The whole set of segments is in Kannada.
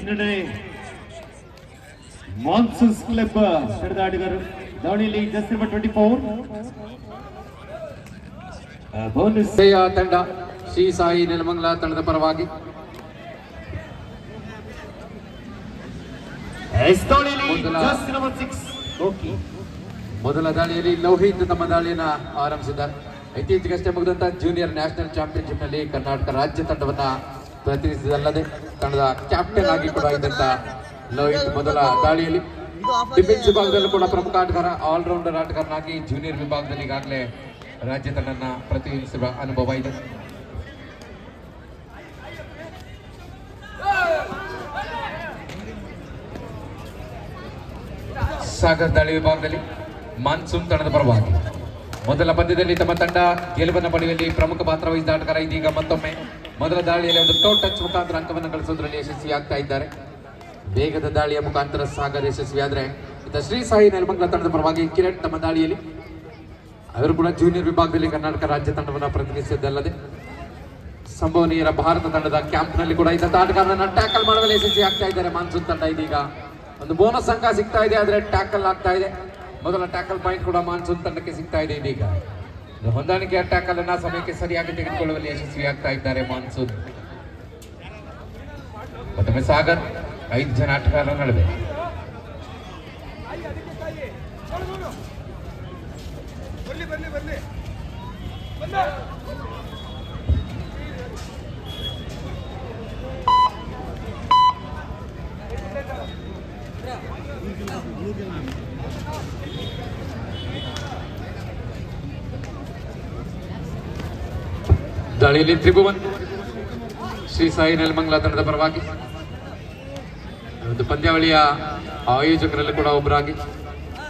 ಹಿನ್ನಡೆ ಮಾನ್ಸೂನ್ಸ್ ಕ್ಲಬ್ ತಂಡದ ಆಟಗಾರರು. ದಾವಣಿಯಲ್ಲಿ ಜಸ್ಟ್ ನಂಬರ್ 24 ತಂಡ ಶ್ರೀ ಸಾಯಿ ನೆಲಮಂಗಲ ತಂಡದ ಪರವಾಗಿ ಮೊದಲ ದಾಳಿಯಲ್ಲಿ ಲೋಹಿತ್ ತಮ್ಮ ದಾಳಿಯನ್ನು ಆರಂಭಿಸಿದ್ದಾರೆ. ಇತ್ತೀಚೆಗಷ್ಟೇ ಮುಗಿದಂತ ಜೂನಿಯರ್ ನ್ಯಾಷನಲ್ ಚಾಂಪಿಯನ್ಶಿಪ್ ನಲ್ಲಿ ಕರ್ನಾಟಕ ರಾಜ್ಯ ತಂಡವನ್ನ ಪ್ರತಿನಿಧಿಸಿದಲ್ಲದೆ ತಂಡದ ಕ್ಯಾಪ್ಟನ್ ಆಗಿ ಕೂಡ ಇದ್ದಂತ ಲೋಹಿತ್ ಮೊದಲ ದಾಳಿಯಲ್ಲಿ ಡಿಫೆನ್ಸ್ ವಿಭಾಗದಲ್ಲೂ ಕೂಡ ಪ್ರಮುಖ ಆಟಗಾರ, ಆಲ್ರೌಂಡರ್ ಆಟಗಾರನಾಗಿ ಜೂನಿಯರ್ ವಿಭಾಗದಲ್ಲಿ ಈಗಾಗಲೇ ರಾಜ್ಯ ತಂಡನ ಪ್ರತಿನಿಧಿಸಿರುವ ಅನುಭವ ಇದೆ. ಸಾಗರ್ ದಾಳಿ ವಿಭಾಗದಲ್ಲಿ ಮಾನ್ಸೂನ್ ತಂಡದ ಪರವಾಗಿ ಮೊದಲ ಪಂದ್ಯದಲ್ಲಿ ತಮ್ಮ ತಂಡ ಗೆಲುವನ್ನು ಪಡೆಯುವಲ್ಲಿ ಪ್ರಮುಖ ಪಾತ್ರ ವಹಿಸಿದ ಆಟಗಾರ ಇದೀಗ ಮತ್ತೊಮ್ಮೆ ಮೊದಲ ದಾಳಿಯಲ್ಲಿ ಒಂದು ಟೋ ಟಚ್ ಮುಖಾಂತರ ಅಂಕವನ್ನು ಗಳಿಸುವುದರಲ್ಲಿ ಯಶಸ್ವಿಯಾಗ್ತಾ ಇದ್ದಾರೆ. ವೇಗದ ದಾಳಿಯ ಮುಖಾಂತರ ಸಾಗರ್ ಯಶಸ್ವಿಯಾದರೆ ಇತ್ತ ಶ್ರೀ ಸಾಯಿ ನೆಲಮಂಗಲ ತಂಡದ ಪರವಾಗಿ ಕಿರಣ್ ತಮ್ಮ ದಾಳಿಯಲ್ಲಿ ಅವರು ಕೂಡ ಜೂನಿಯರ್ ವಿಭಾಗದಲ್ಲಿ ಕರ್ನಾಟಕ ರಾಜ್ಯ ತಂಡವನ್ನು ಪ್ರತಿನಿಧಿಸಿದ್ದಲ್ಲದೆ ಸಂಭವನೀಯರ ಭಾರತ ತಂಡದ ಕ್ಯಾಂಪ್ನಲ್ಲಿ ಕೂಡ ಇದ್ದಂತ ಆಟಗಾರರನ್ನ ಟ್ಯಾಕಲ್ ಮಾಡುವಲ್ಲಿ ಯಶಸ್ವಿ ಆಗ್ತಾ ಇದ್ದಾರೆ. ಮಾನ್ಸೂನ್ ತಂಡ ಇದೀಗ ಒಂದು ಬೋನಸ್ ಅಂಕ ಸಿಗ್ತಾ ಇದೆ, ಆದರೆ ಟ್ಯಾಕಲ್ ಆಗ್ತಾ ಇದೆ. ಮೊದಲ ಟ್ಯಾಕಲ್ ಪಾಯಿಂಟ್ ಕೂಡ ಮಾನ್ಸೂನ್ ತಂಡಕ್ಕೆ ಸಿಗ್ತಾ ಇದೆ. ಇದೀಗ ಹೊಂದಾಣಿಕೆಯ ಟ್ಯಾಕಲ್ ಅನ್ನ ಸಮಯಕ್ಕೆ ಸರಿಯಾಗಿ ತೆಗೆದುಕೊಳ್ಳುವಲ್ಲಿ ಯಶಸ್ವಿ ಆಗ್ತಾ ಇದ್ದಾರೆ ಮಾನ್ಸೂನ್. ಮತ್ತೊಮ್ಮೆ ಸಾಗರ್ 5 ಜನ ಆಟಗಾರರ ನಡುವೆ ದಾಳಿಯಲ್ಲಿ ತ್ರಿಭುವನ್ ಶ್ರೀ ಸಾಯಿ ನೆಲಮಂಗಲ ತಂಡದ ಪರವಾಗಿ ಒಂದು ಪಂದ್ಯಾವಳಿಯ ಆಯೋಜಕರಲ್ಲಿ ಕೂಡ ಒಬ್ಬರಾಗಿ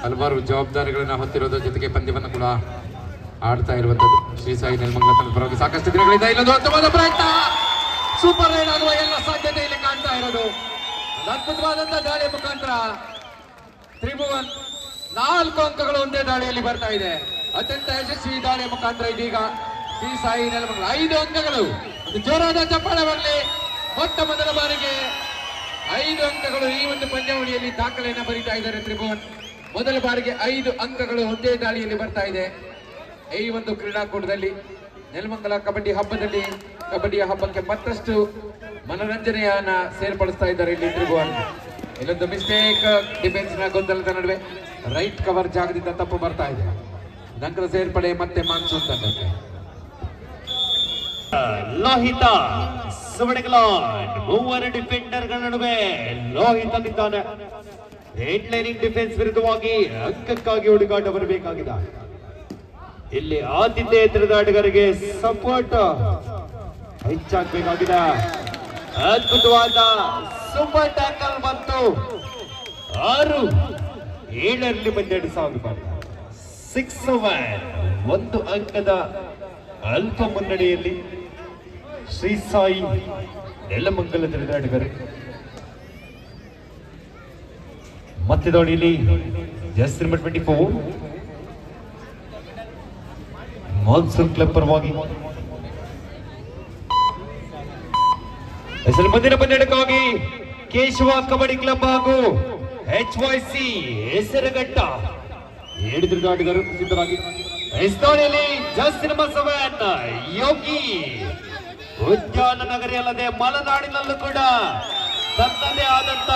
ಹಲವಾರು ಜವಾಬ್ದಾರಿಗಳನ್ನ ಹೊತ್ತಿರೋದ್ರ ಜೊತೆಗೆ ಪಂದ್ಯವನ್ನು ಕೂಡ ಆಡ್ತಾ ಇರುವಂತದ್ದು ಶ್ರೀ ಸಾಯಿ ನೆಲಮಂಗಲ ತಂಡದ ಪರವಾಗಿ ಸಾಕಷ್ಟು ದಿನಗಳಿಂದ ಇಲ್ಲೊಂದು ಅದ್ಭುತವಾದ ಪ್ರಯತ್ನ, ಸೂಪರ್ ರೈಡ್ ಆಗುವ ಎಲ್ಲ ಸಾಧ್ಯತೆ ಇಲ್ಲಿ ಕಾಣ್ತಾ ಇರೋದು. ಅದ್ಭುತವಾದಂತಹ ದಾಳಿಯ ಮುಖಾಂತರ ತ್ರಿಭುವನ್ 4 ಅಂಕಗಳು ಒಂದೇ ದಾಳಿಯಲ್ಲಿ ಬರ್ತಾ ಇದೆ. ಅತ್ಯಂತ ಯಶಸ್ವಿ ದಾಳಿಯ ಮುಖಾಂತರ ಇದೀಗ ಶ್ರೀ ಸಾಯಿ ನೆಲಮಂಗಲ 5 ಅಂಕಗಳು. ಜೋರಾದ ಚಪ್ಪಾಳೆ ಬರಲಿ. ಮೊಟ್ಟ ಮೊದಲ ಬಾರಿಗೆ 5 ಅಂಕಗಳು ಈ ಒಂದು ಪಂದ್ಯಾವಳಿಯಲ್ಲಿ ದಾಖಲೆಯನ್ನು ಬರೀತಾ ಇದ್ದಾರೆ ತ್ರಿಭುವನ್. ಮೊದಲ ಬಾರಿಗೆ 5 ಅಂಕಗಳು ಒಂದೇ ದಾಳಿಯಲ್ಲಿ ಬರ್ತಾ ಇದೆ ಈ ಒಂದು ಕ್ರೀಡಾಕೂಟದಲ್ಲಿ. ನೆಲಮಂಗಲ ಕಬಡ್ಡಿ ಹಬ್ಬದಲ್ಲಿ ಕಬಡ್ಡಿಯ ಹಬ್ಬಕ್ಕೆ ಮತ್ತಷ್ಟು ಮನೋರಂಜನೆಯನ್ನ ಸೇರ್ಪಡಿಸ್ತಾ ಇದ್ದಾರೆ ಇಲ್ಲಿ ತ್ರಿಭುವನ್. ಇಲ್ಲೊಂದು ಮಿಸ್ಟೇಕ್, ಡಿಫೆನ್ಸ್ ನ ಗೊಂದಲದ ನಡುವೆ ರೈಟ್ ಕವರ್ ಜಾಗದಿಂದ ತಪ್ಪು ಬರ್ತಾ ಇದೆ. ನಂತರ ಸೇರ್ಪಡೆ ಮತ್ತೆ ಮಾನ್ಸೂನ್ ತಂಡಕ್ಕೆ. ಲೋಹಿತ ಸುವರ್ಣಗ್ಲಾಂಡ್ ಮೂವರು ಡಿಫೆಂಡರ್ಗಳ ನಡುವೆ ಲೋಹಿತ ನಿಂತಾನೆ. ರೇಟ್ ಲೈನಿಂಗ್ ಡಿಫೆನ್ಸ್ ವಿರುದ್ಧವಾಗಿ ಅಂಕಕ್ಕಾಗಿ ಹುಡುಕಾಟ ಬರಬೇಕಾಗಿದೆ. ಇಲ್ಲಿ ಆತಿಥೇಯದ ಆಟಗಾರರಿಗೆ ಸಪೋರ್ಟ್ ಹೆಚ್ಚಾಗಬೇಕಾಗಿದೆ. ಅದ್ಭುತವಾದ ಸೂಪರ್ ಟ್ಯಾಕಲ್ ಮತ್ತು 6-7ರಲ್ಲಿ ಪಂದ್ಯ ಸಾಗುತ್ತಾರೆ. 6-1 1 ಅಂಕದ ಅಲ್ಪ ಮುನ್ನಡೆಯಲ್ಲಿ ಶ್ರೀ ಸಾಯಿ ನೆಲಮಂಗಲ ತಂಡದ ಆಟಗಾರ. ಮತ್ತೆ ದಾಳಿಯಲ್ಲಿ ಜಸ್ಟ್ ನಂಬರ್ 24 ಮಾನ್ಸೂನ್ ಕ್ಲಬ್ ಪರವಾಗಿ ಮುಂದಿನ ಪಂದ್ಯಕ್ಕಾಗಿ ಕೇಶವ ಕಬಡ್ಡಿ ಕ್ಲಬ್ ಹಾಗೂ HYC ಹೆಸರುಘಟ್ಟ 7 ಆಟಗಾರರು ಸಿದ್ಧರಾಗಿ ದಾಳಿಯಲ್ಲಿ ಜಸ್ಟ್ ನಂಬರ್ 7 ಯೋಗಿ ಉದ್ಯಾನ ನಗರಿ ಅಲ್ಲದೆ ಮಲೆನಾಡಿನಲ್ಲೂ ಕೂಡ ತನ್ನದೇ ಆದಂತ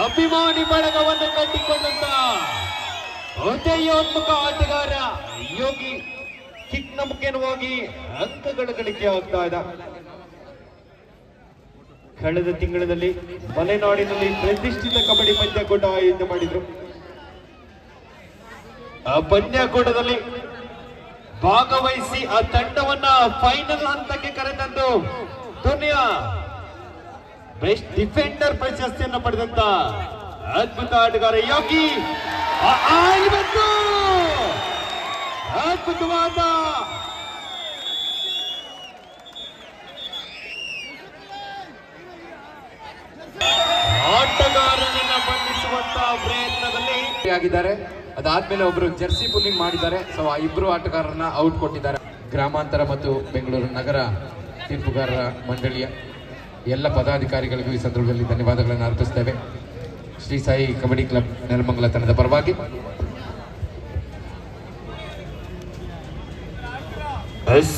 ಅಭಿಮಾನಿ ಬಳಗವನ್ನು ಕಟ್ಟಿಕೊಂಡಂತ ಉದಯೋನ್ಮುಖ ಆಟಗಾರ ಯೋಗಿ ಕಿಕ್ನ ಮುಖೇನವಾಗಿ ಅಂಕಗಳ ಗಳಿಕೆ ಆಗ್ತಾ ಇದೆ. ಕಳೆದ ತಿಂಗಳಲ್ಲಿ ಮಲೆನಾಡಿನಲ್ಲಿ ಪ್ರತಿಷ್ಠಿತ ಕಬಡ್ಡಿ ಪಂದ್ಯಕೂಟ ಆಯೋಜನೆ ಮಾಡಿದ್ರು. ಆ ಪಂದ್ಯಕೂಟದಲ್ಲಿ ಭಾಗವಹಿಸಿ ಆ ತಂಡವನ್ನ ಫೈನಲ್ ಹಂತಕ್ಕೆ ಕರೆತಂದು ದುನಿಯಾ ಬೆಸ್ಟ್ ಡಿಫೆಂಡರ್ ಪ್ರಶಸ್ತಿಯನ್ನು ಪಡೆದಂತ ಅದ್ಭುತ ಆಟಗಾರ ಯೋಗಿ. ಅದ್ಭುತವಾದ ಆಟಗಾರನನ್ನ ಬಂಧಿಸುವಂತಹ ಪ್ರಯತ್ನದಲ್ಲಿ ಆಗಿದ್ದಾರೆ. ಅದಾದ್ಮೇಲೆ ಒಬ್ರು ಜರ್ಸಿ ಪುಲ್ಲಿಂಗ್ ಮಾಡಿದ್ದಾರೆ. ಸೊ ಆ ಇಬ್ರು ಆಟಗಾರರನ್ನ ಔಟ್ ಕೊಟ್ಟಿದ್ದಾರೆ ಗ್ರಾಮಾಂತರ ಮತ್ತು ಬೆಂಗಳೂರು ನಗರ ತೀರ್ಪುಗಾರರ ಮಂಡಳಿಯ. ಎಲ್ಲ ಪದಾಧಿಕಾರಿಗಳಿಗೂ ಈ ಸಂದರ್ಭದಲ್ಲಿ ಧನ್ಯವಾದಗಳನ್ನು ಅರ್ಪಿಸ್ತೇವೆ. ಶ್ರೀ ಸಾಯಿ ಕಬಡ್ಡಿ ಕ್ಲಬ್ ನೆಲಮಂಗಲ ತಂಡದ ಪರವಾಗಿ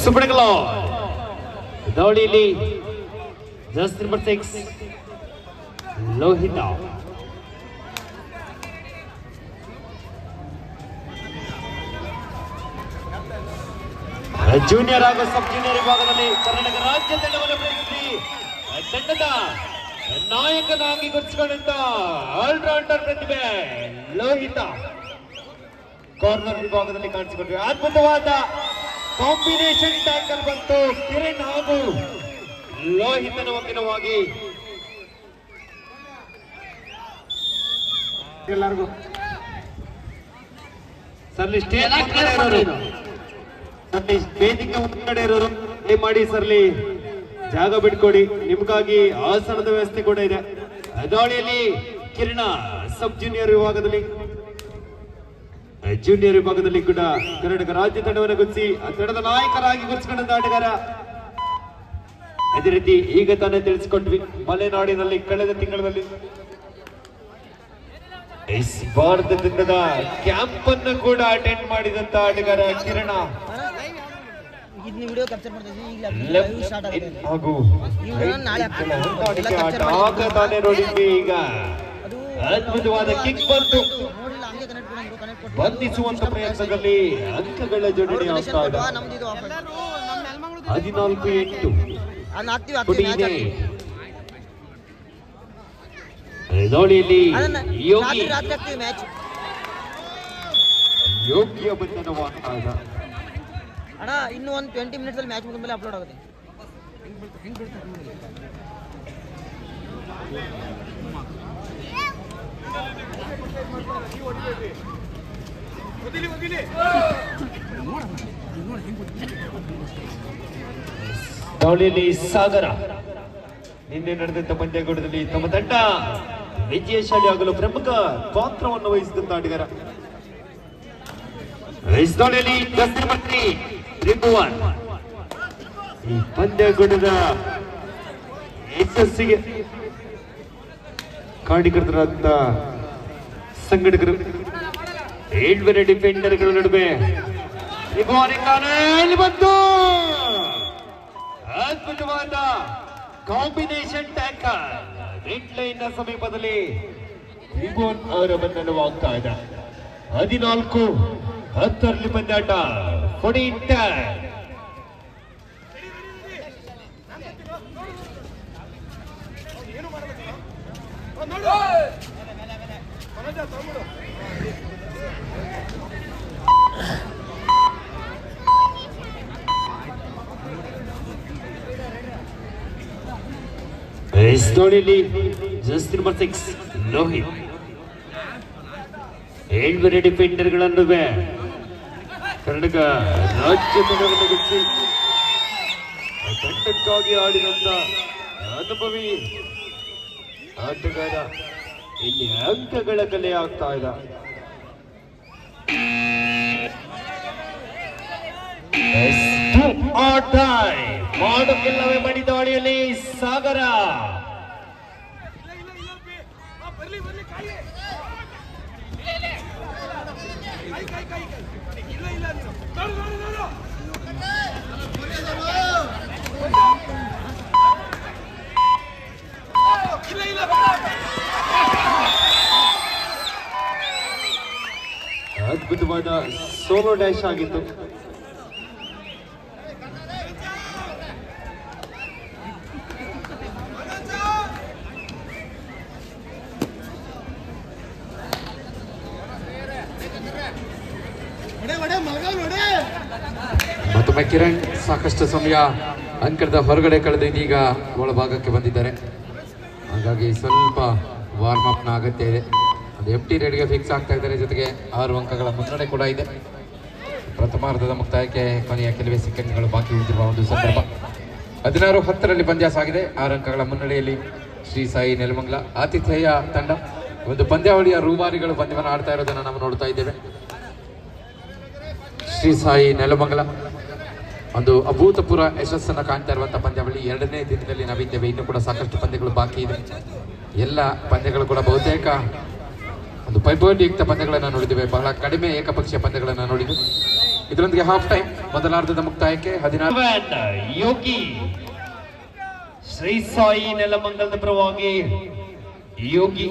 ಸುಬ್ರಗಲ ದಾಳಿಯಲ್ಲಿ ಜಸ್ಟ್ ನಂಬರ್ 6 ಲೋಹಿತ ಜೂನಿಯರ್ ಹಾಗೂ ಸಬ್ ಜೂನಿಯರ್ ವಿಭಾಗದಲ್ಲಿ ಕರ್ನಾಟಕ ರಾಜ್ಯ ತಂಡವನ್ನು ಬೆಳೆಸಿ ತಂಡದ ನಾಯಕನಾಗಿ ಗುರುತಿಸಿಕೊಂಡಂತ ಆಲ್ರೌಂಡರ್ ಪ್ರತಿಭೆ ಲೋಹಿತ ಕಾರ್ನರ್ ವಿಭಾಗದಲ್ಲಿ ಕಾಣಿಸಿಕೊಂಡ್ರೆ ಅದ್ಭುತವಾದ ಕಾಂಬಿನೇಷನ್ ಟ್ಯಾಕಲ್ ಬಂತು ಕಿರಣ್ ಹಾಗೂ ಲೋಹಿತನ ವಕಿಲವಾಗಿ ಎಲ್ಲರಿಗೂ ಸರ್ಲಿ ಸ್ಟೇಜ್ ವೇದಿಕೆ ಮುಂದ್ಗಡೆ ಇರೋರು ಮಾಡಿ ಸರ್ಲಿ ಜಾಗ ಬಿಟ್ಕೊಡಿ, ನಿಮ್ಗಾಗಿ ಆಸನದ ವ್ಯವಸ್ಥೆ ಕೂಡ ಇದೆ. ದಾಳಿಯಲ್ಲಿ ಕಿರಣ ಸಬ್ ಜೂನಿಯರ್ ವಿಭಾಗದಲ್ಲಿ ಕೂಡ ಕರ್ನಾಟಕ ರಾಜ್ಯ ತಂಡವನ್ನು ಗುರುತಿಸಿ ಆ ತಂಡದ ನಾಯಕರಾಗಿ ಗುರುತಿಸಿಕೊಂಡ ಆಟಗಾರ. ಅದೇ ರೀತಿ ಈಗ ತಾನೇ ತಿಳಿಸಿಕೊಟ್ವಿ, ಮಲೆನಾಡಿನಲ್ಲಿ ಕಳೆದ ತಿಂಗಳಲ್ಲಿ ಭಾರತ ತಂಡದ ಕ್ಯಾಂಪ್ ಅನ್ನು ಕೂಡ ಅಟೆಂಡ್ ಮಾಡಿದಂತ ಆಟಗಾರ ಕಿರಣ ಹಾಗೂ ನೋಡಿದ್ವಿ. ಈಗ ಅದ್ಭುತವಾದ ಕಿಕ್ ಬಂತು, ಬಂಧಿಸುವಂತ ಪ್ರಯತ್ನದಲ್ಲಿ ಅಂಕಗಳ ಜೋಡಣೆ ಆಗ್ತಾ ಇದೆ. 14-8 ದಾಳಿಯಲ್ಲಿ ಯೋಗ್ಯ ಬಂಧನವಾಗ್ತಾ ಇದೆ. ಅಣ್ಣ ಇನ್ನು ಒಂದು 20 ಮಿನಿಟ್ಸ್ ಅಲ್ಲಿ ಮ್ಯಾಚ್ ಮುಗಿದ ಮೇಲೆ ಅಪ್ಲೋಡ್ ಆಗುತ್ತೆ. ದಾಳಿಯಲ್ಲಿ ಸಾಗರ ನಿನ್ನೆ ನಡೆದಂತ ಪಂದ್ಯಕೂಟದಲ್ಲಿ ತಮ್ಮ ತಂಡ ವಿಜಯಶಾಲಿ ಆಗಲು ಪ್ರಮುಖ ಪಾತ್ರವನ್ನು ವಹಿಸಿದಂತ ಆಟಗಾರ. ದಾಳಿಯಲ್ಲಿ ಮಂತ್ರಿ ತ್ರಿಭುವನ್ ಈ ಪಂದ್ಯಕೂಟದ ಯಶಸ್ಸಿಗೆ ಕಾರಣೀಕರ್ತರಾದ ಸಂಘಟಕರು. 7 ಡಿಫೆಂಡರ್ಗಳ ನಡುವೆ ಬಂತು ಅದ್ಭುತವಾದ ಕಾಂಬಿನೇಷನ್ ಟ್ಯಾಕಲ್. ರೆಡ್ ಲೈನ್ ನ ಸಮೀಪದಲ್ಲಿ ತ್ರಿಭುವನ್ ಅವರ ಬಂಧನವಾಗ್ತಾ ಇದೆ. 14-10 ಪಂದ್ಯಾಟ 14-10. ದಾಳಿಯಲ್ಲಿ ಜಸ್ಟ್ ನಂಬರ್ 6 ಲೋಹಿತ್ 7 ಡಿಫೆಂಡರ್ಗಳ ನಡುವೆ ಕರ್ನಾಟಕ ರಾಜ್ಯ ತಂಡವನ್ನು ಗುರುತಿಸಿ ತಂಡಕ್ಕಾಗಿ ಆಡಿದಂತ ಅನುಭವಿ ಆಟಗಾರ. ಇಲ್ಲಿ ಅಂಕಗಳ ಕಲೆ ಆಗ್ತಾ ಇದೆ. ಮಾಡೋಕ್ಕೆಲ್ಲವೇ ಮಾಡಿ ದಾಳಿಯಲ್ಲಿ ಸಾಗರ. ಅದ್ಭುತವಾದ ಸೋಲೋ ಡ್ಯಾಶ್ ಆಗಿತ್ತು. ಮತ್ತೊಮ್ಮೆ ಕಿರಣ್ ಸಾಕಷ್ಟು ಸಮಯ ಅಂಕಣದ ಹೊರಗಡೆ ಕಳೆದು ಇದೀಗ ಒಳಭಾಗಕ್ಕೆ ಬಂದಿದ್ದಾರೆ. ಹಾಗಾಗಿ ಸ್ವಲ್ಪ ವಾರ್ಮ್ ಅಪ್ನ ಅಗತ್ಯ ಇದೆ. ಅದು FT ರೇಡ್ಗೆ ಫಿಕ್ಸ್ ಆಗ್ತಾ ಇದ್ದಾರೆ. ಜೊತೆಗೆ 6 ಅಂಕಗಳ ಮುನ್ನಡೆ ಕೂಡ ಇದೆ. ಪ್ರಥಮಾರ್ಧದ ಮುಕ್ತಾಯಕ್ಕೆ ಕೊನೆಯ ಕೆಲವೇ ಸೆಕೆಂಡ್ಗಳು ಬಾಕಿ ಉಳಿದಿರುವ ಒಂದು ಸಂದರ್ಭ. 16-10 ಪಂದ್ಯ ಸಾಗಿದೆ. 6 ಅಂಕಗಳ ಮುನ್ನಡೆಯಲ್ಲಿ ಶ್ರೀ ಸಾಯಿ ನೆಲಮಂಗಲ. ಆತಿಥೇಯ ತಂಡ ಒಂದು ಪಂದ್ಯಾವಳಿಯ ರೂವಾರಿಗಳು ಪಂದ್ಯವನ್ನು ಆಡ್ತಾ ಇರೋದನ್ನು ನಾವು ನೋಡ್ತಾ ಇದ್ದೇವೆ. ಶ್ರೀ ಸಾಯಿ ನೆಲಮಂಗಲ ಒಂದು ಅಭೂತಪೂರ್ವ ಯಶಸ್ಸನ್ನು ಕಾಣ್ತಾ ಇರುವಂತಹ ಪಂದ್ಯಾವಳಿ. ಎರಡನೇ ದಿನದಲ್ಲಿ ನಾವಿದ್ದೇವೆ. ಇನ್ನು ಕೂಡ ಸಾಕಷ್ಟು ಪಂದ್ಯಗಳು ಬಾಕಿ ಇದೆ. ಎಲ್ಲ ಪಂದ್ಯಗಳು ಕೂಡ ಬಹುತೇಕ ಒಂದು ಪೈಪೋಟಿಯುಕ್ತ ಪಂದ್ಯಗಳನ್ನು ನೋಡಿದ್ದೇವೆ. ಬಹಳ ಕಡಿಮೆ ಏಕಪಕ್ಷೀಯ ಪಂದ್ಯಗಳನ್ನು ನೋಡಿದ್ದೇವೆ. ಇದರೊಂದಿಗೆ ಹಾಫ್ ಟೈಮ್ ಮೊದಲಾರ್ಧದ ಮುಕ್ತಾಯಕ್ಕೆ 16 ಯೋಗಿ ಶ್ರೀ ಸಾಯಿ ನೆಲಮಂಗಲದ ಪರವಾಗಿ ಯೋಗಿ.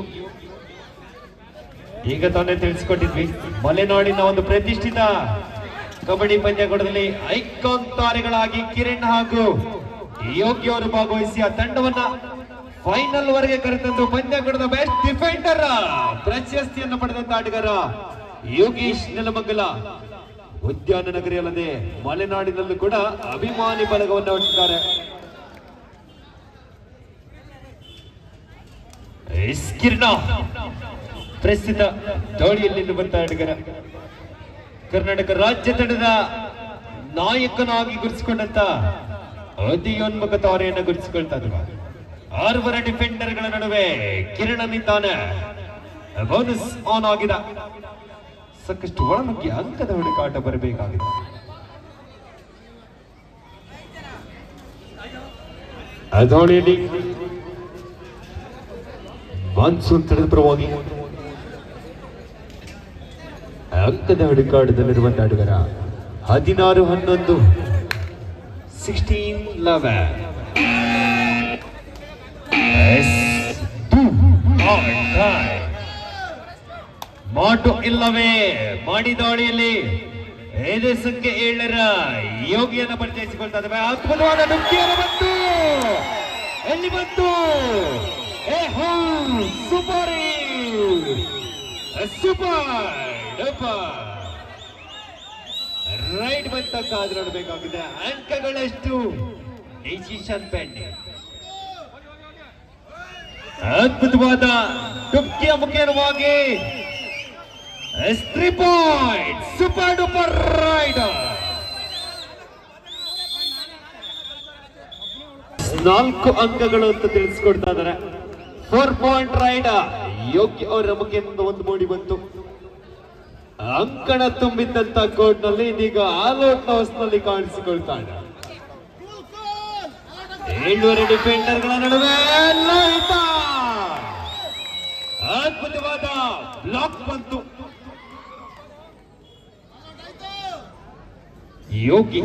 ಈಗ ತಾನೇ ತಿಳಿಸ್ಕೊಟ್ಟಿದ್ವಿ, ಮಲೆನಾಡಿನ ಒಂದು ಪ್ರತಿಷ್ಠಿತ ಕಬಡ್ಡಿ ಪಂದ್ಯಗಳಲ್ಲಿ ಐಕಾನ್ ತಾರೆಗಳಾಗಿ ಕಿರಣ್ ಹಾಗೂ ಯೋಗಿ ಅವರು ಭಾಗವಹಿಸಿ ಆ ತಂಡವನ್ನ ಫೈನಲ್ ವರೆಗೆ ಕರೆತಂದು ಪಂದ್ಯಕೂಟದ ಬೆಸ್ಟ್ ಡಿಫೆಂಡರ್ ಪ್ರಶಸ್ತಿಯನ್ನು ಪಡೆದಂತ ಆಟಗಾರ ಯೋಗೀಶ್ ನೆಲಮಂಗಲ. ಉದ್ಯಾನ ನಗರಿ ಅಲ್ಲದೆ ಮಲೆನಾಡಿನಲ್ಲೂ ಕೂಡ ಅಭಿಮಾನಿ ಬಳಗವನ್ನು ಹೊಂದಿದ್ದಾರೆ. ಕಿರಣ ಪ್ರಸ್ತುತ ದಾಳಿಯಲ್ಲಿ ನಿಲ್ಲುವಂತ ಆಟಗಾರ, ಕರ್ನಾಟಕ ರಾಜ್ಯ ತಂಡದ ನಾಯಕನಾಗಿ ಗುರುತಿಸಿಕೊಂಡಂತ ಅಧಿಯೋನ್ಮುಖ ತಾರೆಯನ್ನು ಗುರುತಿಸಿಕೊಳ್ತಾ ಇದ್ರು. 6 ಡಿಫೆಂಡರ್ಗಳ ನಡುವೆ ಕಿರಣ ನಿಂತಾನೆ. ಬೋನಸ್ ಆನ್ ಆಗಿದೆ. ಸಾಕಷ್ಟು ಒಳನುಗ್ಗಿ ಅಂಕದ ಹುಡುಕಾಟ ಬರಬೇಕಾಗಿದೆ. ಅದೋಳಿಯಲ್ಲಿ ಮಾನ್ಸೂನ್ ತಡೆದ ಪರವಾಗಿ ಅಂಕದ ಹುಡುಕಾಟದಲ್ಲಿರುವಂತಹ ಆಟಗಾರ 16-11 16-11. ಮಾಟು ಇಲ್ಲವೇ ಮಾಡಿ ದಾಳಿಯಲ್ಲಿ 5 ಸಂಖ್ಯೆ 7ರ ಯೋಗಿಯನ್ನು ಪರಿಚಯಿಸಿಕೊಳ್ತಾ ಇದ್ದಾವೆ. ಅದ್ಭುತವಾದ ನುಗ್ಗಿಯನ್ನು ಬಂತು. ಎಲ್ಲಿ ಬಂತು? ಸೂಪರ್ ಸೂಪರ್ ರೈಟ್ ಬಂತ ಕಾದು ನೋಡಬೇಕಾಗಿದೆ. ಅಂಕಗಳೆಷ್ಟು? Decision pending. ಅದ್ಭುತವಾದ ಡುಕ್ಕಿಯ ಮುಖೇನವಾಗಿ 3 ಪಾಯಿಂಟ್. Super duper raid. 4 ಅಂಕಗಳು ಅಂತ ತಿಳಿಸ್ಕೊಡ್ತಾ ಇದ್ದಾರೆ. 4 ಪಾಯಿಂಟ್ ರೈಡ್ ಯೋಗ್ಯ ಅವರ ಮುಖೇನ ಒಂದು ಮೂಡಿ ಬಂತು. ಅಂಕಣ ತುಂಬಿದ್ದಂತ ಕೋರ್ಟ್ ನಲ್ಲಿ ಇದೀಗ ಆಲ್ಔಟ್ ಹೌಸ್ ನಲ್ಲಿ ಕಾಣಿಸಿಕೊಳ್ತಾ ಇದೆ. 7 ಡಿಫೆಂಡರ್ಗಳ ನಡುವೆ ಅದ್ಭುತವಾದ ಬ್ಲಾಕ್ ಬಂತು. ಯೋಗಿ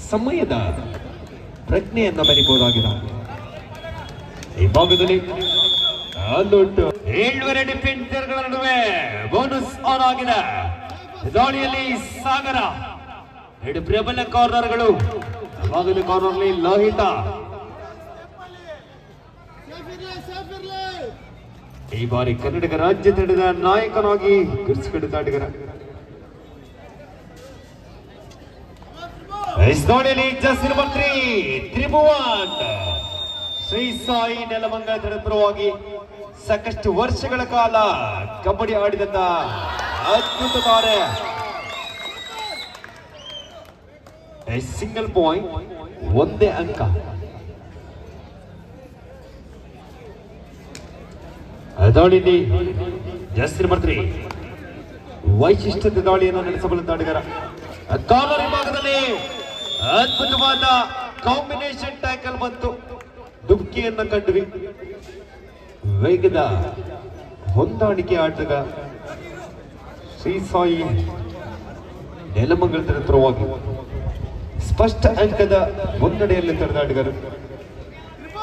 ಸಮಯದ ಪ್ರಜ್ಞೆಯನ್ನ ಬರಿಬಹುದಾಗಿದೆ. ಈ ಭಾಗದಲ್ಲಿ 7 ಡಿಫೆಂಡರ್ಗಳ ನಡುವೆ ಬೋನಸ್ ಆನ್ ಆಗಿದೆ. ದಾಳಿಯಲ್ಲಿ ಸಾಗರ. 2 ಪ್ರಬಲ ಕಾರ್ನರ್ಗಳು. ಭಾಗದ ಕಾರ್ನರ್ಲಿ ಲೋಹಿತ. ಈ ಬಾರಿ ಕರ್ನಾಟಕ ರಾಜ್ಯ ತಂಡದ ನಾಯಕನಾಗಿ ಗುರುತಿಸಿಕೊಂಡಿದ್ದ ಆಟಗಾರ. ದಾಳಿಯಲ್ಲಿ ಜಸ್ಸಿನ ಮಂತ್ರಿ ತ್ರಿಭುವನ್ ಶ್ರೀ ಸಾಯಿ ನೆಲಮಂಗಲ ತಂಡದ ಪರವಾಗಿ ಸಾಕಷ್ಟು ವರ್ಷಗಳ ಕಾಲ ಕಬಡ್ಡಿ ಆಡಿದಂತ ಅದ್ಭುತ ತಾರೆ. ಸಿಂಗಲ್ ಪಾಯಿಂಟ್, 1 ಅಂಕ. ದಾಳಿಯಲ್ಲಿ ಜಸ್ಸಿನ ಮಂತ್ರಿ ವೈಶಿಷ್ಟ್ಯದ ದಾಳಿಯನ್ನು ನಡೆಸಬಲ್ಲ ಆಟಗಾರ. ಕಾರ್ನರ್ ವಿಭಾಗದಲ್ಲಿ ಅದ್ಭುತವಾದ ಕಾಂಬಿನೇಷನ್ ಟ್ಯಾಕಲ್ ಬಂತು. ದುಬ್ಕಿಯನ್ನ ಕಂಡ್ವಿ. ವೇಗದ ಹೊಂದಾಣಿಕೆ ಆಟಗ ಶ್ರೀ ಸಾಯಿ ನೆಲಮಂಗಲದ ಪರವಾಗಿ ಸ್ಪಷ್ಟ ಅಂಕದ ಮುನ್ನಡೆಯಲ್ಲಿ ತೆರೆದ ಆಟಗಾರ.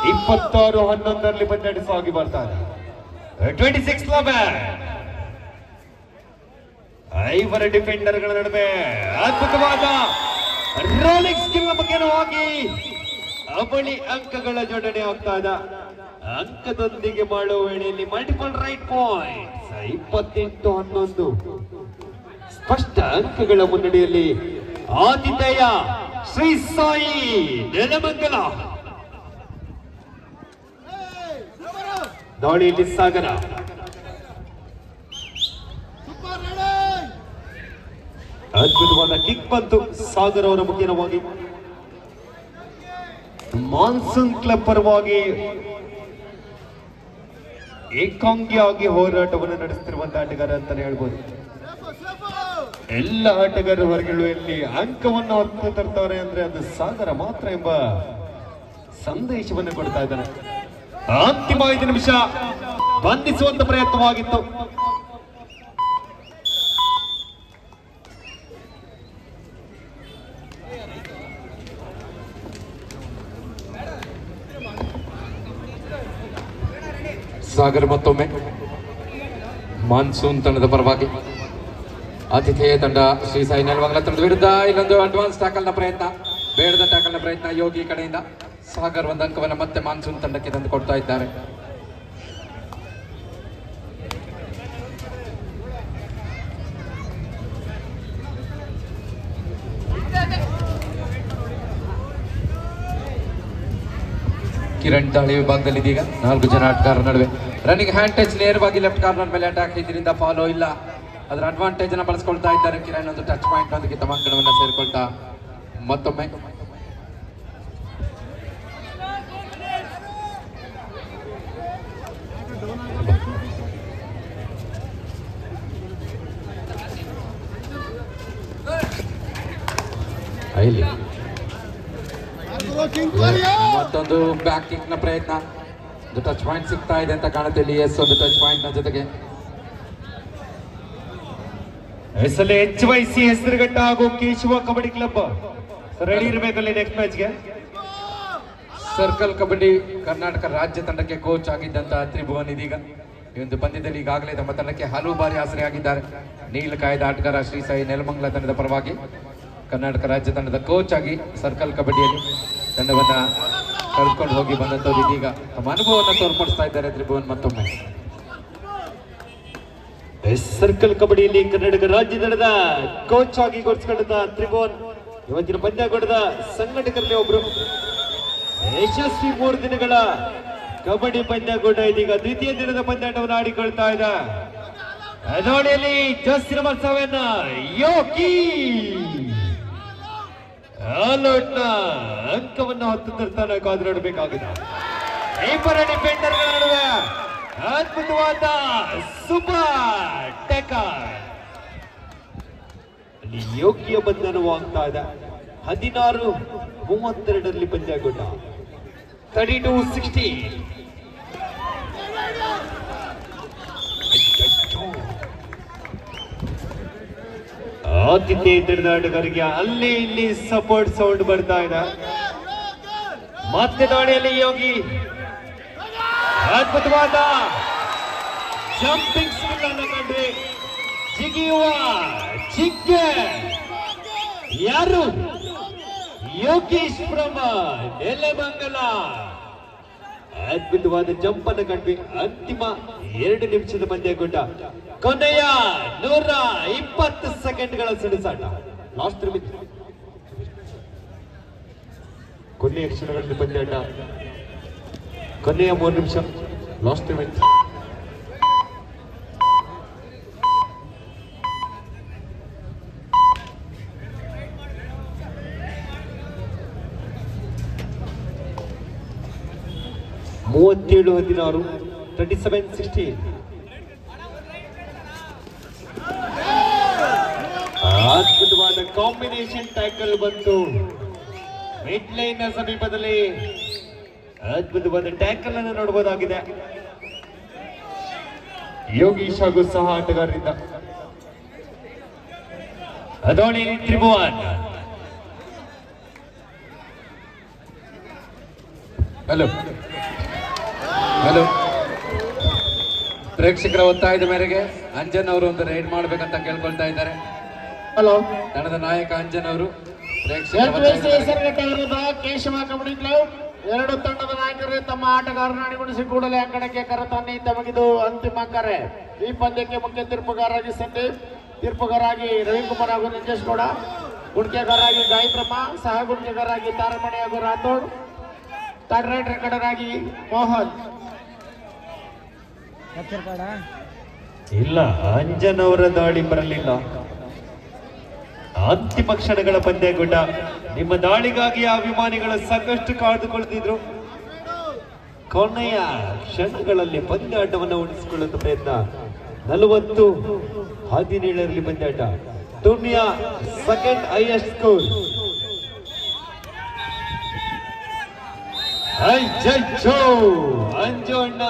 26-11 ಪಂದ್ಯ ಸಾಗಿ ಬರ್ತಾರೆ. 26-11. 5 ಡಿಫೆಂಡರ್ಗಳ ನಡುವೆ ಅದ್ಭುತವಾದ ರೋಲಿಂಗ್ ಸ್ಕಿಲ್ ಮುಖ್ಯವಾಗಿ ಅವಳಿ ಅಂಕಗಳ ಜೋಡಣೆ ಆಗ್ತಾ ಇದೆ. ಅಂಕದೊಂದಿಗೆ ಮಾಡುವ ವೇಳೆಯಲ್ಲಿ ಮಲ್ಟಿಪಲ್ ರೈಟ್ ಪಾಯಿಂಟ್ಸ್. 28-11 ಸ್ಪಷ್ಟ ಅಂಕಗಳ ಮುನ್ನಡೆಯಲ್ಲಿ ಆತಿಥೇಯ ಶ್ರೀ ಸಾಯಿ ನೆಲಮಂಗಲ. ದಾಳಿಯಲ್ಲಿ ಸಾಗರ. ಅದ್ಭುತವಾದ ಕಿಕ್ ಬಂತು ಸಾಗರ್ ಅವರ ಮುಖೇನವಾಗಿ. ಮಾನ್ಸೂನ್ ಕ್ಲಬ್ ಪರವಾಗಿ ಏಕಾಂಗಿಯಾಗಿ ಹೋರಾಟವನ್ನು ನಡೆಸುತ್ತಿರುವಂತಹ ಆಟಗಾರ ಅಂತಾನೆ ಹೇಳ್ಬೋದು. ಎಲ್ಲ ಆಟಗಾರರ ವರ್ಗಗಳಲ್ಲಿ ಅಂಕವನ್ನು ಹೊತ್ತು ತರ್ತಾರೆ ಅಂದ್ರೆ ಅದು ಸಾಗರ ಮಾತ್ರ ಎಂಬ ಸಂದೇಶವನ್ನು ಕೊಡ್ತಾ ಇದ್ದಾನೆ. ಅಂತಿಮ 5 ನಿಮಿಷ ಬಂಧಿಸುವಂತ ಪ್ರಯತ್ನವಾಗಿತ್ತು. ಸಾಗರ್ ಮತ್ತೊಮ್ಮೆ ಮಾನ್ಸೂನ್ ತಂಡದ ಪರವಾಗಿ ಆತಿಥೇಯ ತಂಡ ಶ್ರೀ ಸಾಯಿ ನೆಲಮಂಗಲ ತಂಡದ ವಿರುದ್ಧ ಇಲ್ಲೊಂದು ಅಡ್ವಾನ್ಸ್ ಟ್ಯಾಕಲ್ನ ಪ್ರಯತ್ನ, ಬೇಡದ ಟ್ಯಾಕಲ್ನ ಪ್ರಯತ್ನ ಯೋಗಿ ಕಡೆಯಿಂದ. ಸಾಗರ್ ಒಂದು ಅಂಕವನ್ನು ಮತ್ತೆ ಮಾನ್ಸೂನ್ ತಂಡಕ್ಕೆ ತಂದು ಕೊಡ್ತಾ ಇದ್ದಾರೆ. ಕಿರಣ್ ತಾಳಿ ವಿಭಾಗದಲ್ಲಿ ಇದೀಗ 4 ಜನ ಆಟಗಾರರ ನಡುವೆ ರನ್ನಿಂಗ್ ಹ್ಯಾಂಡ್ ಟಚ್ ನೇರವಾಗಿ ಲೆಫ್ಟ್ ಕಾರ್ನರ್ ಮೇಲೆ ಅಟ್ಯಾಕ್, ಇದರಿಂದ ಫಾಲೋ ಇಲ್ಲ. ಅದರ ಅಡ್ವಾಂಟೇಜ್ ಅನ್ನು ಬಳಸ್ಕೊಳ್ತಾ ಇದ್ದಾರೆ ಕಿರಣ್. ಒಂದು ಟಚ್ ಪಾಯಿಂಟ್ ನೊಂದಿಗೆ ತಮ್ಮ ಅಂಕಣವನ್ನು ಸೇರಿಕೊಳ್ತಾ ಮತ್ತೊಮ್ಮೆ ಇಲ್ಲಿ ಮತ್ತೊಂದು ಬ್ಯಾಕ್ ಕಿಕ್ ನ ಪ್ರಯತ್ನ. ಒಂದು ಟಚ್ ಪಾಯಿಂಟ್ ಸಿಗ್ತಾ ಇದೆ ಅಂತ ಕಾಣುತ್ತೆ ಇಲ್ಲಿ. ಎಸ್, ಒಂದು ಟಚ್ ಪಾಯಿಂಟ್ ನ ಜೊತೆಗೆ ಹೆಸರಲ್ಲಿ HYC ಹೆಸರುಘಟ್ಟ ಹಾಗೂ ಕೇಶವ ಕಬಡ್ಡಿ ಕ್ಲಬ್ ರೆಡಿ ಇರಬೇಕಲ್ಲಿ ನೆಕ್ಸ್ಟ್ ಮ್ಯಾಚ್ಗೆ. ಸರ್ಕಲ್ ಕಬಡ್ಡಿ ಕರ್ನಾಟಕ ರಾಜ್ಯ ತಂಡಕ್ಕೆ ಕೋಚ್ ಆಗಿದ್ದಂತಹ ತ್ರಿಭುವನ್ ಇದೀಗ ಈ ಒಂದು ಪಂದ್ಯದಲ್ಲಿ ಈಗಾಗಲೇ ತಮ್ಮ ತಂಡಕ್ಕೆ ಹಲವು ಬಾರಿ ಆಸರೆಯಾಗಿದ್ದಾರೆ. ನೀಲ ಕಾಯ್ದ ಆಟಗಾರ ಶ್ರೀ ಸಾಯಿ ನೆಲಮಂಗಲ ತಂಡದ ಪರವಾಗಿ ಕರ್ನಾಟಕ ರಾಜ್ಯ ತಂಡದ ಕೋಚ್ ಆಗಿ ಸರ್ಕಲ್ ಕಬಡ್ಡಿಯಲ್ಲಿ ತಂಡವನ್ನ ಕರೆದುಕೊಂಡು ಹೋಗಿ ಬಂದಂತವ್ರು ಇದೀಗ ತಮ್ಮ ಅನುಭವವನ್ನು ತೋರ್ಪಡಿಸ್ತಾ ಇದ್ದಾರೆ ತ್ರಿಭುವನ್ ಮತ್ತೊಮ್ಮೆ. ಸರ್ಕಲ್ ಕಬಡ್ಡಿಯಲ್ಲಿ ಕರ್ನಾಟಕ ರಾಜ್ಯ ತಂಡದ ಕೋಚ್ ಆಗಿ ಗುರುತಿಸಿಕೊಂಡ ತ್ರಿಭುವನ್ ಇವತ್ತಿನ ಪಂದ್ಯಾಟದ ಸಂಘಟಕರಲ್ಲಿ ಒಬ್ರು. ಯಶಸ್ವಿ 3 ದಿನಗಳ ಕಬಡ್ಡಿ ಪಂದ್ಯಾಟ ಇದೀಗ ದ್ವಿತೀಯ ದಿನದ ಪಂದ್ಯಾಟವನ್ನು ಆಡಿಕೊಳ್ತಾ ಇದೆ. ಅದೋಡಿಯಲ್ಲಿ ಜರ್ಸಿ ನಂಬರ್ 7 ಯೋಗಿ ಆಲೋಟ್ನ ಅಂಕವನ್ನು ಹೊತ್ತು ತರ್ತಾನೆ. ಕಾದು ನೋಡಬೇಕಾಗಿದೆ. ಇಬ್ಬರ ಡಿಫೆಂಡರ್ಗಳ ನಡುವೆ ಅದ್ಭುತವಾದ ಸೂಪರ್ ಟೇಕರ್. ಅಲ್ಲಿ ಯೋಗ್ಯ ಬಂಧನವಾಗ್ತಾ ಇದೆ. 16-32 ಪಂದ್ಯಾಟ 32-16. ಆತಿಥ್ಯ ತಂಡದ ಆಟಗಾರರಿಗೆ ಅಲ್ಲಿ ಇಲ್ಲಿ ಸಪೋರ್ಟ್ ಸೌಂಡ್ ಬರ್ತಾ ಇದೆ. ಮತ್ತೆ ದಾಳಿಯಲ್ಲಿ ಯೋಗಿ ಅದ್ಭುತವಾದ ಜಂಪಿಂಗ್ ಸ್ಕಿಲ್ ಅನ್ನು ಕಂಡ್ರೆ ಜಿಗಿಯುವ ಜಿಗ್ಗೆ ಯಾರು ಯೋಗೀಶ್ ಫ್ರಮ್ ನೆಲಮಂಗಲ. ಅದ್ಭುತವಾದ ಜಂಪ್ ಅನ್ನು ಕಂಡ್ವಿ. ಅಂತಿಮ 2 ನಿಮಿಷದ ಪಂದ್ಯಾಟ, ಕೊನೆಯ 120 ಸೆಕೆಂಡ್ಗಳ ಸೆಣಸಾಟ. ಲಾಸ್ಟ್ ಕೊನೆಯ ಕ್ಷಣಗಳಲ್ಲಿ ಪಂದ್ಯಾಟ, ಕೊನೆಯ 3 ನಿಮಿಷ, ಲಾಸ್ಟ್ ಮಿನಿಟ್. ಮೂವತ್ತೇಳು 16 37-16. ಅದ್ಭುತವಾದ ಕಾಂಬಿನೇಷನ್ ಟ್ಯಾಕಲ್ ಬಂತು ಮಿಡ್ ಲೈನ್ ನ ಸಮೀಪದಲ್ಲಿ. ಅದ್ಭುತವಾದ ಟ್ಯಾಕಲ್ ಅನ್ನು ನೋಡಬಹುದಾಗಿದೆ ಯೋಗೀಶ್ ಹಾಗೂ ಸಹ ಆಟಗಾರರಿಂದ. ಅದೋಣಿ ತ್ರಿಭುವನ್. ಹಲೋ ಹಲೋ ಪ್ರೇಕ್ಷಕರ ಒತ್ತಾಯದ ಮೇರೆಗೆ ಅಂಜನ್ ಅವರು ಒಂದು ರೈಡ್ ಮಾಡ್ಬೇಕಂತ ಕೇಳ್ಕೊಳ್ತಾ ಇದ್ದಾರೆ. ಹಲೋ, ತಂಡದ ನಾಯಕ ಅಂಜನ್ ಅವರು ಕೇಶವ ಕಬಡ್ಡಿ ಕ್ಲಬ್ 2 ತಂಡದ ನಾಯಕರು ತಮ್ಮ ಆಟಗಾರರನ್ನು ಅಣಿಗೊಳಿಸಿ ಕೂಡಲೇ ಅಂಕಣಕ್ಕೆ ಕರೆತನ್ನಿ. ತಮಗಿದು ಅಂತಿಮ ಕರೆ. ಈ ಪಂದ್ಯಕ್ಕೆ ಮುಖ್ಯ ತೀರ್ಪುಗಾರರಾಗಿ ಸಂದೀಪ್, ತೀರ್ಪುಗಾರಾಗಿ ರವಿಕುಮಾರ್ ಹಾಗೂ ನಿಂಜೇಶ್ ಗೌಡ, ಗುಣಿಕೆಗಾರರಾಗಿ ಗಾಯತ್ರಮ್ಮ, ಸಹ ಗುಣಿಕೆಗಾರರಾಗಿ ತಾರಮಣಿ ಹಾಗೂ Rathod, third right recorder Mohan. ಇಲ್ಲ, ಅಂಜನ್ ಅವರ ದಾಳಿ ಬರಲಿಲ್ಲ. ಅಂತಿಮ ಕ್ಷಣಗಳ ಪಂದ್ಯಾಟ. ನಿಮ್ಮ ದಾಳಿಗಾಗಿ ಆ ವಿಮಾನಿಗಳು ಸಾಕಷ್ಟು ಕಾಯ್ದುಕೊಳ್ತಿದ್ರು. ಕೊನೆಯ ಕ್ಷಣಗಳಲ್ಲಿ ಪಂದ್ಯಾಟವನ್ನು ಉಳಿಸಿಕೊಳ್ಳುವ ಪ್ರಯತ್ನ. 40-17 ಪಂದ್ಯಾಟ. ಟೂರ್ನಿಯ ಸೆಕೆಂಡ್ ಹೈಯೆಸ್ಟ್ ಸ್ಕೋರ್. ಅಂಜು ಅಣ್ಣ